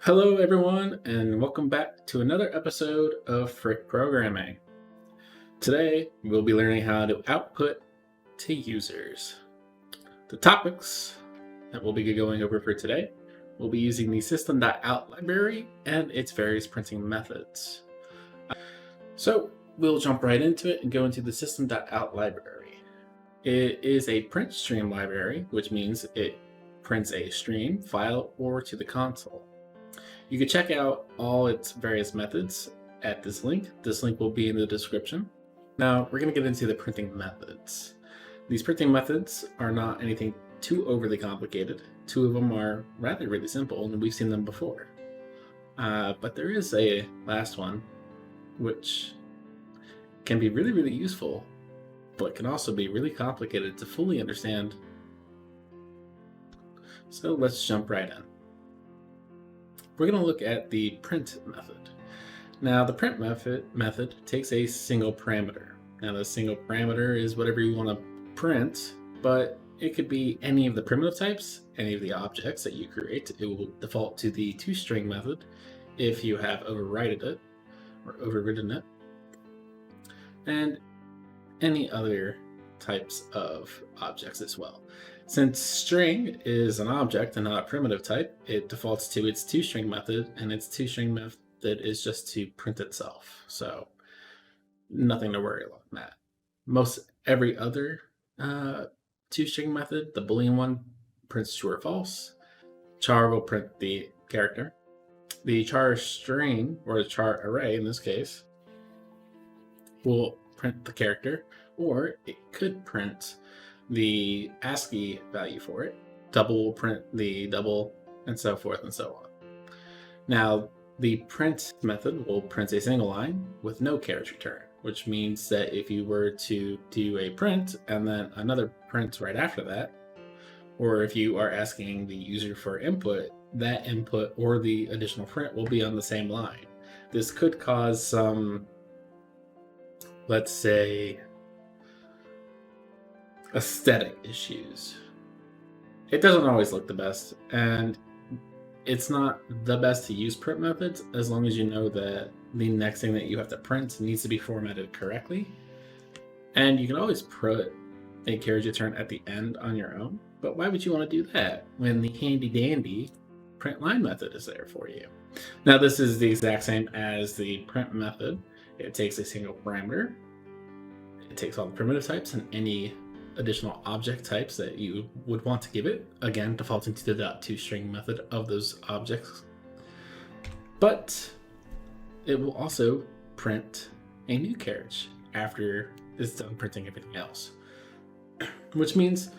Hello, everyone, and welcome back to another episode of Frick Programming. Today, we'll be learning how to output to users. The topics that we'll be going over for today will be using the system.out library and its various printing methods. So, we'll jump right into it and go into the system.out library. It is a print stream library, which means it prints a stream, file, or to the console. You can check out all its various methods at this link. This link will be in the description. Now, we're going to get into the printing methods. These printing methods are not anything too overly complicated. Two of them are rather really simple, and we've seen them before. But there is a last one, which can be really, really useful, but can also be really complicated to fully understand. So let's jump right in. We're going to look at the print method. Now, the print method takes a single parameter. Now, the single parameter is whatever you want to print, but it could be any of the primitive types, any of the objects that you create. It will default to the toString method if you have overridden it or overridden it, and any other types of objects as well. Since string is an object and not a primitive type, it defaults to its toString method, and its toString method is just to print itself. So nothing to worry about that. Most every other toString method, the Boolean one, prints true or false. Char will print the character. The char string, or the char array in this case, will print the character, or it could print the ASCII value for it. Double will print the double, and so forth and so on. Now, the print method will print a single line with no carriage return, which means that if you were to do a print and then another print right after that, or if you are asking the user for input, that input or the additional print will be on the same line. This could cause some, let's say, aesthetic issues. It doesn't always look the best, and it's not the best to use print methods as long as you know that the next thing that you have to print needs to be formatted correctly. And you can always put a carriage return at the end on your own, but why would you want to do that when the handy dandy print line method is there for you? Now, this is the exact same as the print method. It takes a single parameter. It takes all the primitive types and any additional object types that you would want to give it, again defaulting to the .toString method of those objects. But it will also print a new carriage after it's done printing everything else, which means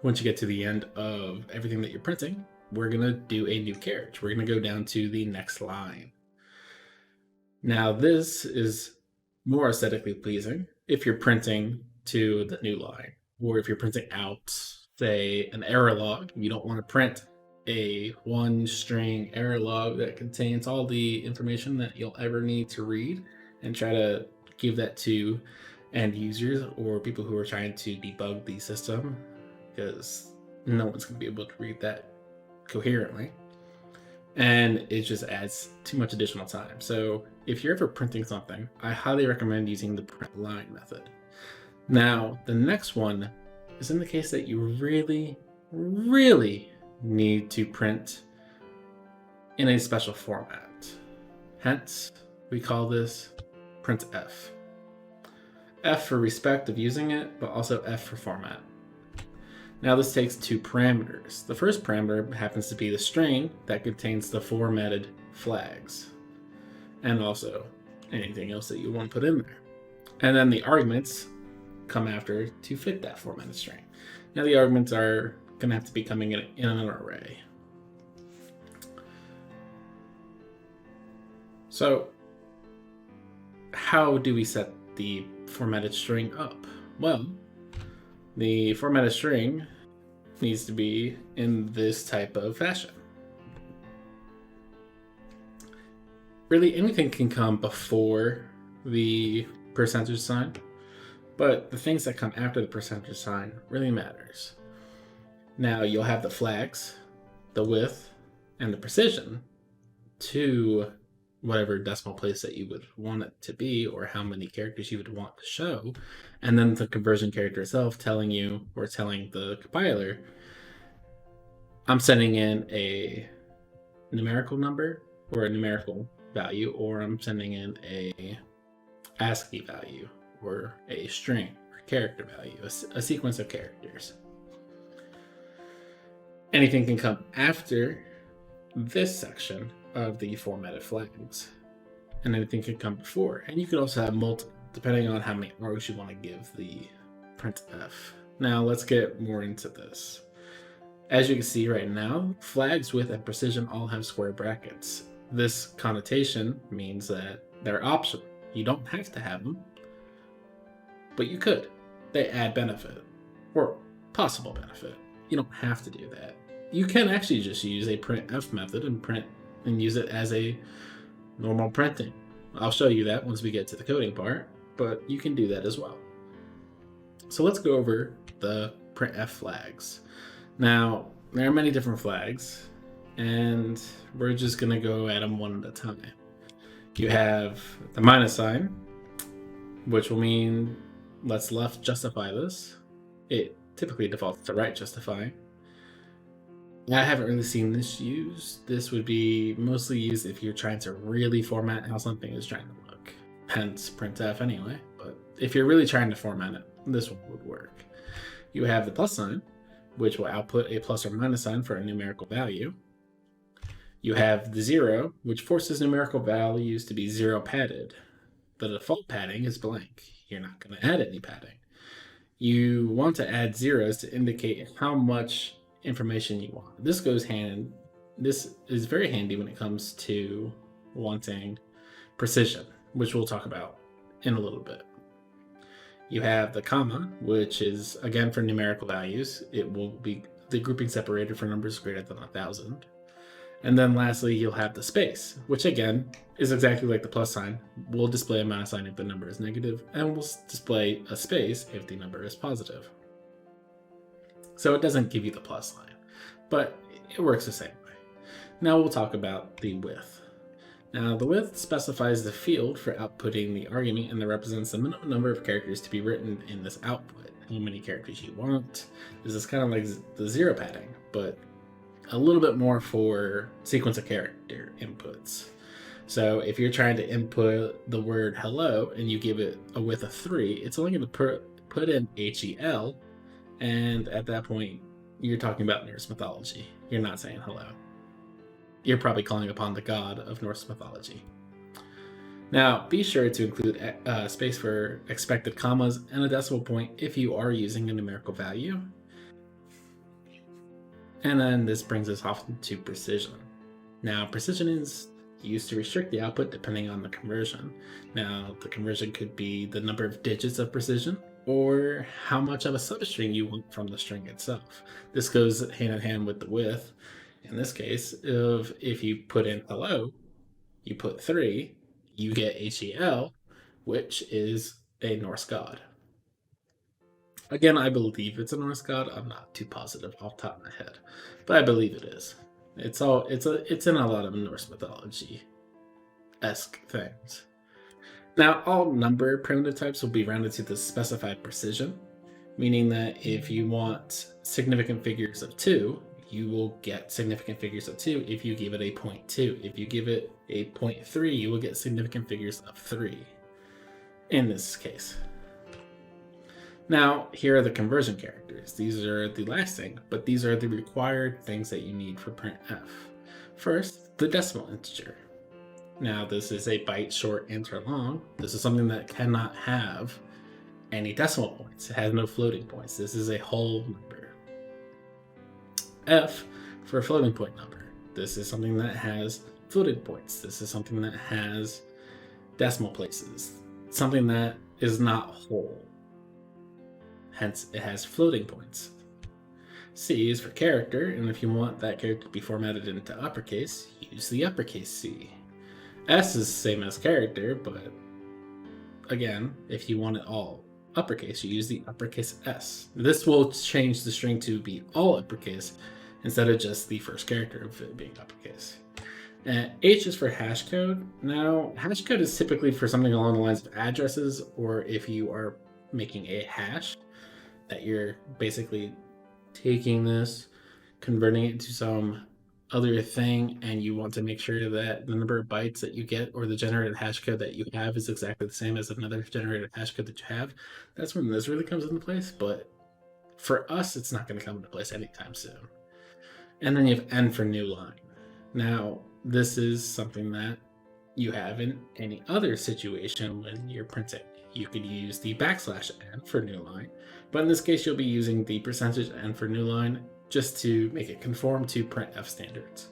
once you get to the end of everything that you're printing, we're going to do a new carriage. We're going to go down to the next line. Now, this is more aesthetically pleasing if you're printing to the new line, or if you're printing out, say, an error log. You don't want to print a one string error log that contains all the information that you'll ever need to read and try to give that to end users or people who are trying to debug the system, because no one's going to be able to read that coherently, and it just adds too much additional time. So if you're ever printing something, I highly recommend using the print line method. Now, the next one is in the case that you really, really need to print in a special format. Hence, we call this printf. F for respect of using it, but also F for format. Now, this takes two parameters. The first parameter happens to be the string that contains the formatted flags, and also anything else that you want to put in there. And then the arguments come after to fit that formatted string. Now, the arguments are going to have to be coming in an array. So how do we set the formatted string up? Well, the formatted string needs to be in this type of fashion. Really, anything can come before the percentage sign, but the things that come after the percentage sign really matters. Now, you'll have the flags, the width, and the precision to whatever decimal place that you would want it to be, or how many characters you would want to show, and then the conversion character itself telling you, or telling the compiler, I'm sending in a numerical number or a numerical value, or I'm sending in a ASCII value or a string or character value, a sequence of characters. Anything can come after this section of the formatted flags, and anything can come before. And you could also have multiple, depending on how many args you want to give the printf. Now let's get more into this. As you can see right now, flags, width, and precision all have square brackets. This connotation means that they're optional. You don't have to have them, but you could. They add benefit, or possible benefit. You don't have to do that. You can actually just use a printf method and use it as a normal printing. I'll show you that once we get to the coding part, but you can do that as well. So let's go over the printf flags. Now, there are many different flags, and we're just going to go at them one at a time. You have the minus sign, which will mean let's left justify this. It typically defaults to right justify. I haven't really seen this used. This would be mostly used if you're trying to really format how something is trying to look. Hence printf anyway, but if you're really trying to format it, this one would work. You have the plus sign, which will output a plus or minus sign for a numerical value. You have the 0, which forces numerical values to be 0 padded. The default padding is blank. You're not going to add any padding. You want to add zeros to indicate how much information you want. This is very handy when it comes to wanting precision, which we'll talk about in a little bit. You have the comma, which is again for numerical values. It will be the grouping separator for numbers greater than 1,000. And then lastly, you'll have the space, which again is exactly like the plus sign. We'll display a minus sign if the number is negative, and we'll display a space if the number is positive. So it doesn't give you the plus sign, but it works the same way. Now we'll talk about the width. Now the width specifies the field for outputting the argument, and that represents the minimum number of characters to be written in this output. How many characters you want. This is kind of like the 0 padding, but a little bit more for sequence of character inputs. So if you're trying to input the word hello and you give it a width of 3, it's only going to put in HEL, and at that point you're talking about Norse mythology. You're not saying hello. You're probably calling upon the god of Norse mythology. Now, be sure to include space for expected commas and a decimal point if you are using a numerical value. And then this brings us off to precision. Now, precision is used to restrict the output depending on the conversion. Now, the conversion could be the number of digits of precision, or how much of a substring you want from the string itself. This goes hand in hand with the width. In this case, if you put in hello, you put 3, you get HEL, which is a Norse god. Again, I believe it's a Norse god. I'm not too positive off the top of my head, but I believe it is. It's in a lot of Norse mythology-esque things. Now, all number primitive types will be rounded to the specified precision, meaning that if you want significant figures of 2, you will get significant figures of 2 if you give it a 0.2. If you give it a 0.3, you will get significant figures of 3 in this case. Now, here are the conversion characters. These are the last thing, but these are the required things that you need for printf. First, the decimal integer. Now, this is a byte short enter long. This is something that cannot have any decimal points. It has no floating points. This is a whole number. F for a floating point number. This is something that has floating points. This is something that has decimal places. Something that is not whole. Hence, it has floating points. C is for character, and if you want that character to be formatted into uppercase, use the uppercase C. S is the same as character, but again, if you want it all uppercase, you use the uppercase S. This will change the string to be all uppercase instead of just the first character of it being uppercase. H is for hash code. Now, hash code is typically for something along the lines of addresses, or if you are making a hash, that you're basically taking this, converting it to some other thing, and you want to make sure that the number of bytes that you get or the generated hash code that you have is exactly the same as another generated hash code that you have. That's when this really comes into place, but for us, it's not going to come into place anytime soon. And then you have N for new line. Now, this is something that you have in any other situation when you're printing. You could use the \n for new line, but in this case, you'll be using the %n for new line just to make it conform to printf standards.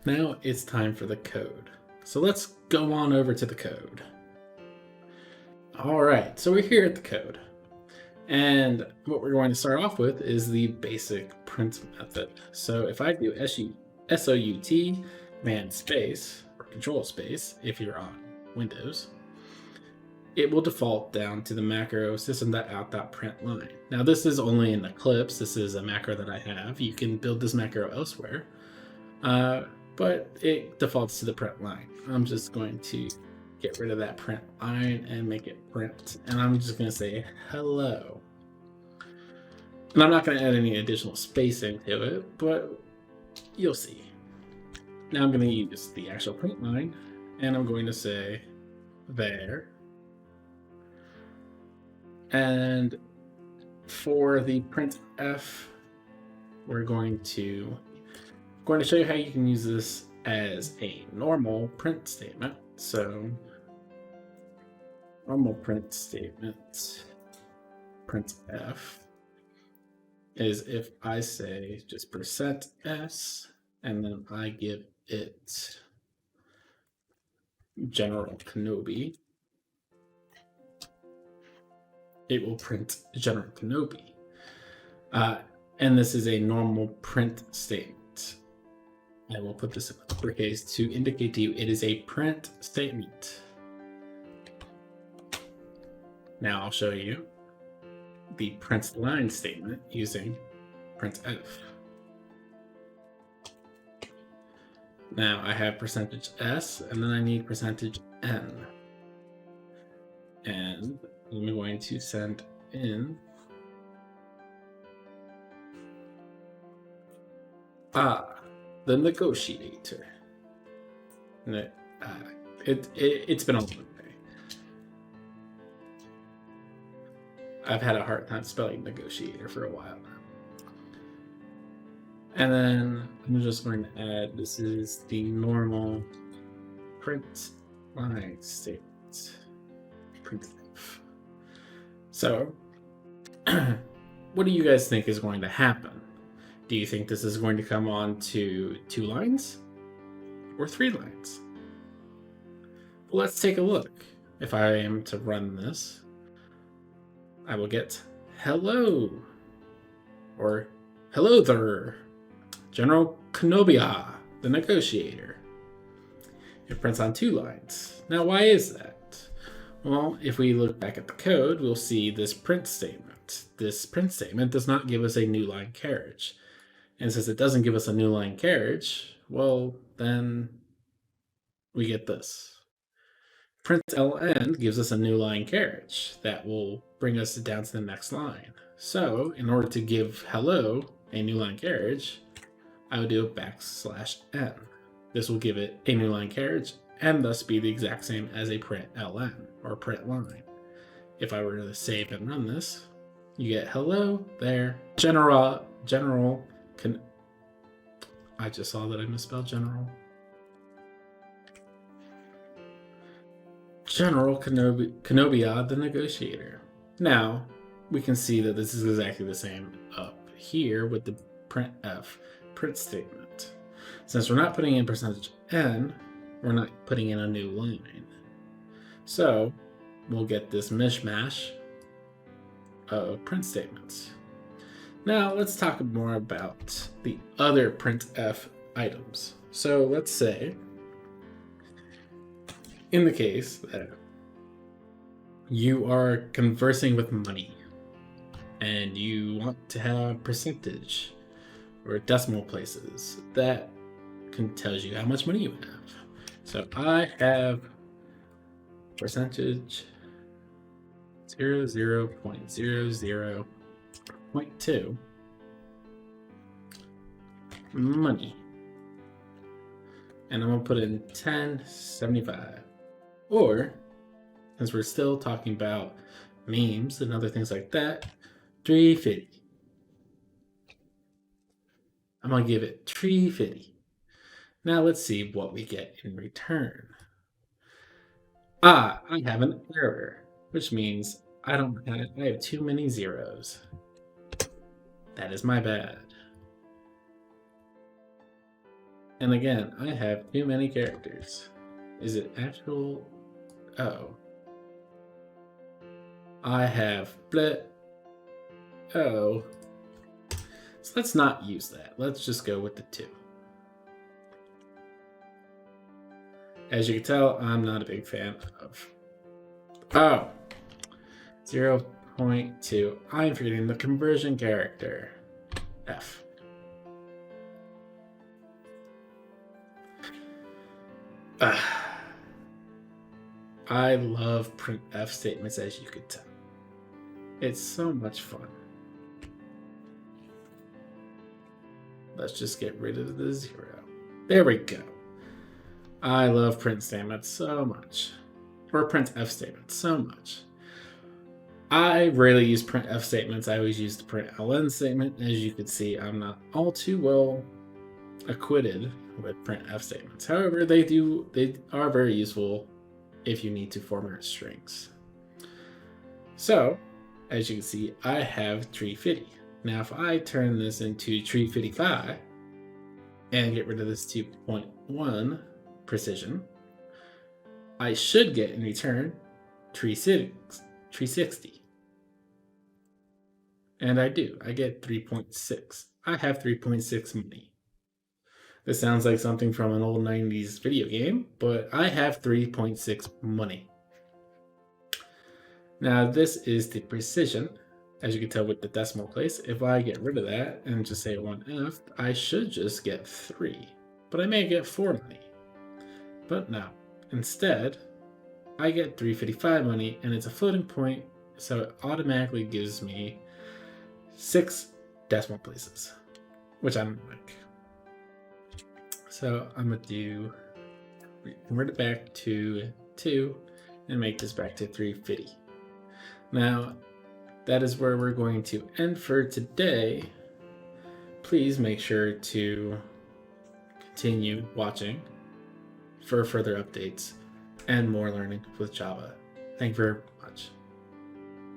Now it's time for the code. So let's go on over to the code. All right, so we're here at the code. And what we're going to start off with is the basic print method. So if I do SOUT command space or control space, if you're on Windows, it will default down to the macro system.out.println. Now this is only in Eclipse. This is a macro that I have. You can build this macro elsewhere, but it defaults to the print line. I'm just going to get rid of that print line and make it print. And I'm just going to say hello. And I'm not going to add any additional spacing to it, but you'll see. Now I'm going to use the actual print line, and I'm going to say there. And for the printf, we're going to show you how you can use this as a normal print statement. So normal print statement printf is if I say just %s and then I give it General Kenobi, it will print General Kenobi. And this is a normal print statement. I will put this in uppercase to indicate to you it is a print statement. Now I'll show you the print line statement using printf. Now I have %s and then I need %n. And I'm going to send in the negotiator. It's been a long day. I've had a hard time spelling negotiator for a while now. And then I'm just going to add, this is the normal print line statement. Printf. So, what do you guys think is going to happen? Do you think this is going to come on to 2 lines or 3 lines? Well, let's take a look. If I am to run this, I will get hello, or hello there, General Kenobia, the negotiator. It prints on 2 lines. Now, why is that? Well, if we look back at the code, we'll see this print statement. This print statement does not give us a new line carriage. And since it doesn't give us a new line carriage, well, then we get this. Println gives us a new line carriage that will bring us down to the next line. So in order to give hello a new line carriage, I would do a \n. This will give it a new line carriage and thus be the exact same as a println or print line. If I were to save and run this, you get hello there, General I just saw that I misspelled general. General Kenobia, the negotiator. Now, we can see that this is exactly the same up here with the printf print statement. Since we're not putting in %n, we're not putting in a new line. So, we'll get this mishmash of print statements. Now, let's talk more about the other printf items. So, let's say, in the case that you are conversing with money, and you want to have percentage or decimal places, that tells you how much money you have. So I have percentage 0.00.2 money. And I'm gonna put in 1075. Or, as we're still talking about memes and other things like that, 350. I'm gonna give it 350. Now let's see what we get in return. I have an error, which means I have too many zeros. That is my bad. And again, I have too many characters. Is it actual? Oh. I have split. Oh. So let's not use that. Let's just go with the 2. As you can tell, I'm not a big fan of. Oh. 0.2. I'm forgetting the conversion character. F. I love printf statements, as you could tell. It's so much fun. Let's just get rid of the 0. There we go. I love print statements so much. Or printf statements so much. I rarely use printf statements. I always use the println statement. As you can see, I'm not all too well acquitted with printf statements. However, they are very useful if you need to format strings. So, as you can see, I have 350. Now, if I turn this into 355 and get rid of this 2.1 precision, I should get in return 360. And I do. I get 3.6. I have 3.6 money. This sounds like something from an old 90s video game, but I have 3.6 money. Now, this is the precision. As you can tell with the decimal place, if I get rid of that and just say 1F, I should just get 3. But I may get 4 money. But no. Instead, I get 355 money, and it's a floating point, so it automatically gives me 6 decimal places, which I don't like. So I'm going to convert it back to 2 and make this back to 350. Now, that is where we're going to end for today. Please make sure to continue watching for further updates and more learning with Java. Thank you very much.